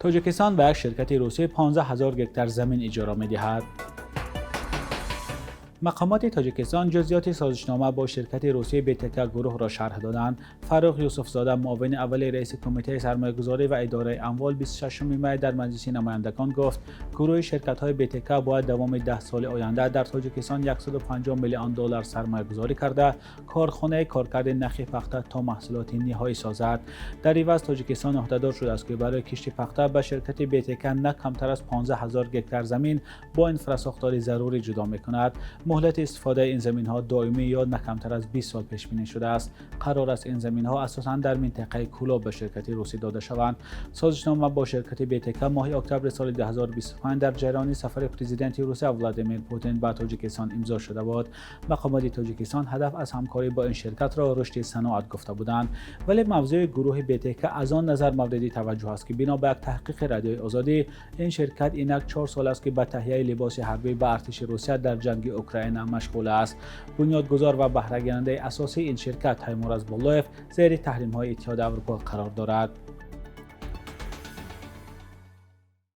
تاجیکستان به یک شرکت روسی 15,000 گکتار زمین اجاره می‌دهد. مقامات تاجیکستان جزئیات سازشنامه با شرکت روسی بیتکا گروه را شرح دادند. فروخ یوسفزاده، معاون اول رئیس کمیته سرمایه‌گذاری و اداره اموال، 26 می در مجلس نمایندگان گفت گروه شرکت‌های بیتکا باید دوام 10 سال آینده در تاجیکستان 150 میلیون دلار سرمایه‌گذاری کرده کارخانه کارکرد نخی پخته تا محصولات نهایی سازد. در عوض تاجیکستان عهدهدار شده است که برای کشت پخته به شرکت بیتکا نه کمتر از 15,000 گکتار زمین با انفراساختار ضروری جدا می‌کند. مهلت استفاده این زمین‌ها دائمی یا نه کمتر از 20 سال پیش بینی شده است. قرار است این زمین‌ها اساساً در منطقه کولاب به شرکت روسی داده شوند. سازشنامه با شرکت بیتکا ماه اکتبر سال 2025 در جریان سفر پرزیدنت روسیه ولادیمیر پوتین به تاجیکستان امضا شده بود. مقامات تاجیکستان هدف از همکاری با این شرکت را رشد صنعت گفته بودند، ولی موضوع گروه بیتکا از آن نظر مورد توجه است که بنا به تحقیق رادیوی آزادی این شرکت اینک 4 سال است که به تهیه لباس حربی به ارتش روسیه در جنگ اوکراین مشغول است. بنیادگذار و بهره گیرنده اساسی این شرکت تیمور ازبالایف زیر تحریم‌های اتحاد اروپا قرار دارد.